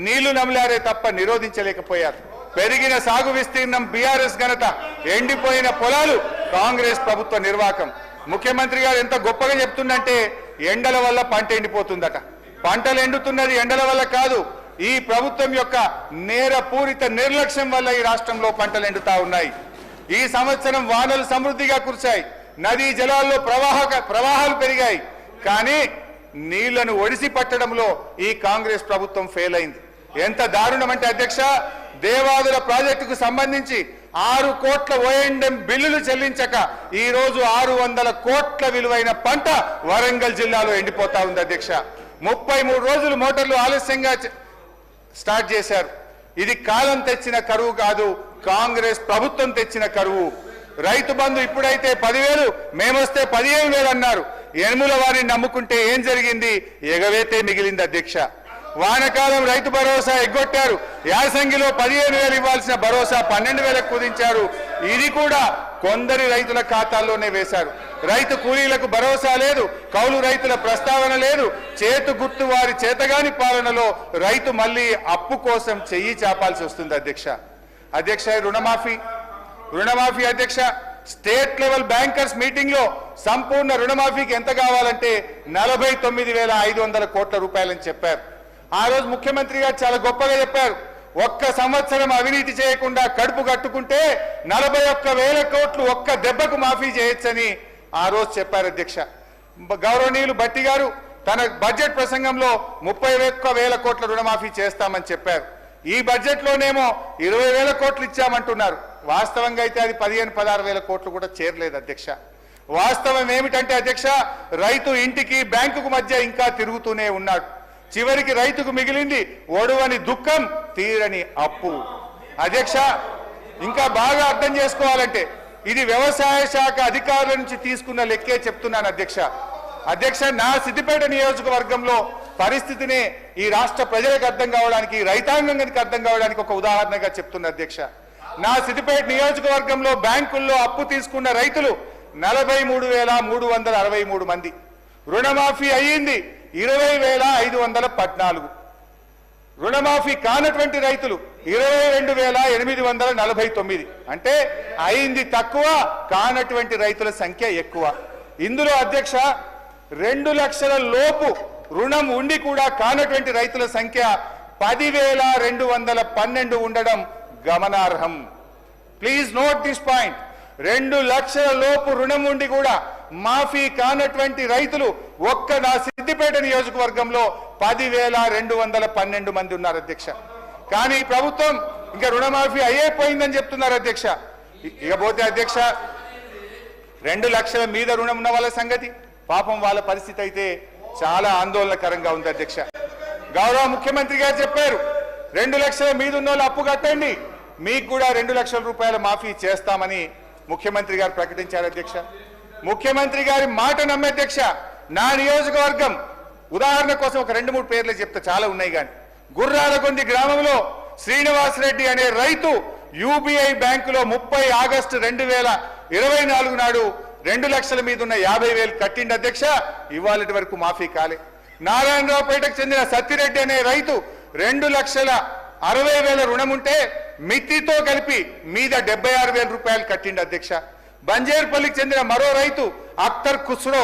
నీళ్లు నమిలారే తప్ప నిరోధించలేకపోయారు. పెరిగిన సాగు విస్తీర్ణం బీఆర్ఎస్ ఘనత, ఎండిపోయిన పొలాలు కాంగ్రెస్ ప్రభుత్వ నిర్వాకం. ముఖ్యమంత్రి గారు ఎంత గొప్పగా చెప్తుందంటే ఎండల వల్ల పంట ఎండిపోతుందట. పంటలు ఎండుతున్నది ఎండల వల్ల కాదు, ఈ ప్రభుత్వం యొక్క నేరపూరిత నిర్లక్ష్యం వల్ల ఈ రాష్ట్రంలో పంటలు ఎండుతా ఉన్నాయి. ఈ సంవత్సరం వానలు సమృద్ధిగా కురిశాయి, నదీ జలాల్లో ప్రవాహాలు పెరిగాయి. కానీ నీళ్లను ఒడిసి పట్టడంలో ఈ కాంగ్రెస్ ప్రభుత్వం ఫెయిల్ అయింది. ఎంత దారుణం అంటే అధ్యక్ష, దేవాదుల ప్రాజెక్టుకు సంబంధించి 6 కోట్ల ఓఎండ్ఎం బిల్లులు చెల్లించక ఈ రోజు 600 కోట్ల విలువైన పంట వరంగల్ జిల్లాలో ఎండిపోతా ఉంది అధ్యక్ష. 33 రోజులు మోటార్లు ఆలస్యంగా స్టార్ట్ చేశారు. ఇది కాలం తెచ్చిన కరువు కాదు, కాంగ్రెస్ ప్రభుత్వం తెచ్చిన కరువు. రైతు బంధు ఇప్పుడైతే 10,000, మేమొస్తే 15,000 అన్నారు. ఎనుముల వారిని నమ్ముకుంటే ఏం జరిగింది? ఎగవేతే మిగిలింది అధ్యక్ష. వానకాలం రైతు భరోసా ఎగ్గొట్టారు. యాసంగిలో 15,000 ఇవ్వాల్సిన భరోసా 12,000 కుదించారు. ఇది కూడా కొందరి రైతుల ఖాతాల్లోనే వేశారు. రైతు కూలీలకు భరోసా లేదు, కౌలు రైతుల ప్రస్తావన లేదు. చేతు గుర్తు వారి చేతగాని పాలనలో రైతు మళ్ళీ అప్పు కోసం చెయ్యి చాపాల్సి వస్తుంది అధ్యక్ష. రుణమాఫీ అధ్యక్ష, స్టేట్ లెవెల్ బ్యాంకర్స్ మీటింగ్ లో సంపూర్ణ రుణమాఫీకి ఎంత కావాలంటే 49,500 కోట్ల రూపాయలని చెప్పారు. ఆ రోజు ముఖ్యమంత్రి గారు చాలా గొప్పగా చెప్పారు, ఒక్క సంవత్సరం అవినీతి చేయకుండా కడుపు కట్టుకుంటే 41,000 కోట్లు ఒక్క దెబ్బకు మాఫీ చేయొచ్చని ఆ రోజు చెప్పారు అధ్యక్ష. గౌరవనీయులు భట్టి గారు తన బడ్జెట్ ప్రసంగంలో 31,000 కోట్ల రుణమాఫీ చేస్తామని చెప్పారు. ఈ బడ్జెట్ లోనేమో 20,000 కోట్లు ఇచ్చామంటున్నారు. వాస్తవంగా అయితే అది 15,000-16,000 కోట్లు కూడా చేరలేదు అధ్యక్ష. వాస్తవం ఏమిటంటే అధ్యక్ష, రైతు ఇంటికి బ్యాంకుకు మధ్య ఇంకా తిరుగుతూనే ఉన్నాడు. చివరికి రైతుకు మిగిలింది ఒడువని దుఃఖం, తీరని అప్పు. అధ్యక్ష, ఇంకా బాగా అర్థం చేసుకోవాలంటే ఇది వ్యవసాయ శాఖ అధికారుల నుంచి తీసుకున్న లెక్కే చెప్తున్నాను అధ్యక్ష. నా సిద్దిపేట నియోజకవర్గంలో పరిస్థితిని ఈ రాష్ట్ర ప్రజలకు అర్థం కావడానికి, రైతాంగానికి అర్థం కావడానికి ఒక ఉదాహరణగా చెప్తున్నా అధ్యక్ష. నా సిద్దిపేట నియోజకవర్గంలో బ్యాంకుల్లో అప్పు తీసుకున్న రైతులు 43,363 మంది. రుణమాఫీ అయ్యింది 20,514. రుణమాఫీ కానటువంటి రైతులు 22,849. అంటే అయింది తక్కువ, కానటువంటి రైతుల సంఖ్య ఎక్కువ. ఇందులో అధ్యక్ష 2 లక్షల లోపు రుణం ఉండి కూడా కానటువంటి రైతుల సంఖ్య 10,212 ఉండడం గమనార్హం. Please note this point. 2 లక్షల లోపు రుణం ఉండి కూడా మాఫీ కానటువంటి రైతులు ఒక్క నా సిద్దిపేట నియోజకవర్గంలో 10,212 మంది ఉన్నారు అధ్యక్ష. కానీ ప్రభుత్వం ఇంకా రుణమాఫీ అయిపోయిందని చెప్తున్నారు అధ్యక్ష. ఇకపోతే అధ్యక్ష 2 లక్షల మీద రుణం ఉన్న వాళ్ళ సంగతి, పాపం వాళ్ళ పరిస్థితి అయితే చాలా ఆందోళనకరంగా ఉంది అధ్యక్ష. గౌరవ ముఖ్యమంత్రి గారు చెప్పారు, 2 లక్షల మీద ఉన్న వాళ్ళు అప్పు కట్టండి, మీకు కూడా 2 లక్షల రూపాయల మాఫీ చేస్తామని ముఖ్యమంత్రి గారు ప్రకటించారు అధ్యక్ష. ముఖ్యమంత్రి గారి మాట నమ్మే అధ్యక్ష. నా నియోజకవర్గం ఉదాహరణ కోసం ఒక 2-3 పేర్లు చెప్తా, చాలా ఉన్నాయి. కానీ గుర్రాలగొంది గ్రామంలో శ్రీనివాస్ రెడ్డి అనే రైతు యూబీఐ బ్యాంకులో 30 ఆగస్టు 2024 నాడు 2 లక్షల మీద ఉన్న 50,000 కట్టిండి అధ్యక్ష. ఇవాళటి వరకు మాఫీ కాలే. నారాయణరావుపేటకు చెందిన సత్తిరెడ్డి అనే రైతు 2,60,000 రుణం ఉంటే మితితో కలిపి మీద 76,000 రూపాయలు కట్టిండి అధ్యక్ష. బంజేర్పల్లికి చెందిన మరో రైతు అఖ్తర్ ఖుస్రో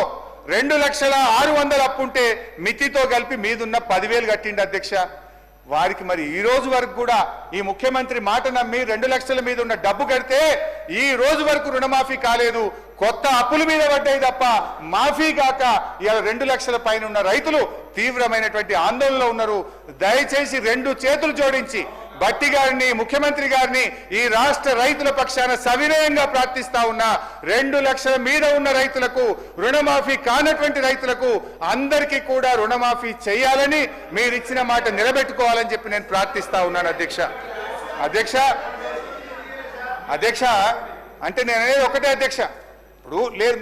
2,06,000 అప్పుంటే మితితో కలిపి మీదున్న 10,000 కట్టిండి అధ్యక్ష. వారికి మరి ఈ రోజు వరకు కూడా ఈ ముఖ్యమంత్రి మాట నమ్మి 2 లక్షల మీద ఉన్న డబ్బు కడితే ఈ రోజు వరకు రుణమాఫీ కాలేదు. కొత్త అప్పుల మీద పడ్డాయి తప్ప మాఫీ కాక ఇవాళ 2 లక్షల పైన ఉన్న రైతులు తీవ్రమైనటువంటి ఆందోళనలో ఉన్నారు. దయచేసి 2 చేతులు జోడించి భట్టి గారిని, ముఖ్యమంత్రి గారిని ఈ రాష్ట్ర రైతుల పక్షాన సవినయంగా ప్రార్థిస్తా ఉన్నా. 2 లక్షల మీద ఉన్న రైతులకు, రుణమాఫీ కానటువంటి రైతులకు అందరికీ కూడా రుణమాఫీ చేయాలని, మీరు ఇచ్చిన మాట నిలబెట్టుకోవాలని చెప్పి నేను ప్రార్థిస్తా ఉన్నాను అధ్యక్ష. అంటే నేను అనేది ఒకటే అధ్యక్ష. ఇప్పుడు లేదు,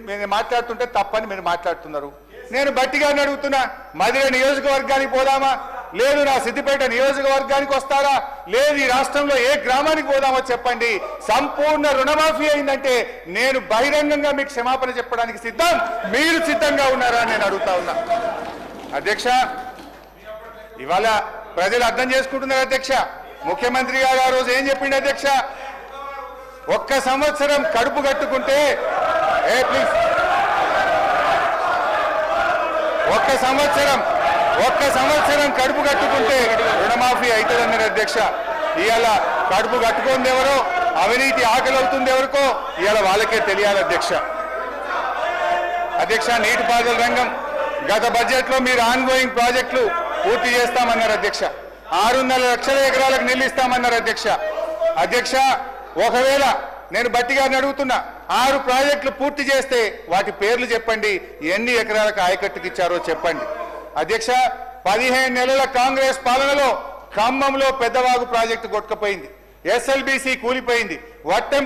మీరు మాట్లాడుతుంటే తప్పని మీరు మాట్లాడుతున్నారు. నేను భట్టి గారిని అడుగుతున్నా, మదిర నియోజకవర్గానికి పోదామా, లేదు నా సిద్దిపేట నియోజకవర్గానికి వస్తారా, లేదు ఈ రాష్ట్రంలో ఏ గ్రామానికి పోదామో చెప్పండి. సంపూర్ణ రుణమాఫీ అయిందంటే నేను బహిరంగంగా మీకు క్షమాపణ చెప్పడానికి సిద్ధం. మీరు సిద్ధంగా ఉన్నారా నేను అడుగుతా ఉన్నా అధ్యక్ష. ఇవాళ ప్రజలు అర్థం చేసుకుంటున్నారు అధ్యక్ష. ముఖ్యమంత్రి గారు ఆ రోజు ఏం చెప్పిండు అధ్యక్ష? ఒక్క సంవత్సరం కడుపు కట్టుకుంటే ప్లీజ్ ఒక్క సంవత్సరం కడుపు కట్టుకుంటే రుణమాఫీ అవుతుందన్నారు అధ్యక్ష. ఇవాళ కడుపు కట్టుకుంది ఎవరో, అవినీతి ఆకలి అవుతుంది ఎవరికో ఇవాళ వాళ్ళకే తెలియాలి అధ్యక్ష. అధ్యక్ష, నీటిపారుదల రంగం గత బడ్జెట్ లో మీరు ఆన్గోయింగ్ ప్రాజెక్టులు పూర్తి చేస్తామన్నారు అధ్యక్ష. 600 లక్షల ఎకరాలకు నీళ్లు ఇస్తామన్నారు అధ్యక్ష. అధ్యక్ష, ఒకవేళ నేను బట్టి గారిని అడుగుతున్నా, 6 ప్రాజెక్టులు పూర్తి చేస్తే వాటి పేర్లు చెప్పండి, ఎన్ని ఎకరాలకు ఆయకట్టుకు ఇచ్చారో చెప్పండి. అధ్యక్ష, 15 నెలల కాంగ్రెస్ పాలనలో ఖమ్మంలో పెద్దవాగు ప్రాజెక్టు కొట్టుకుపోయింది, SLBC కూలిపోయింది, వట్టెం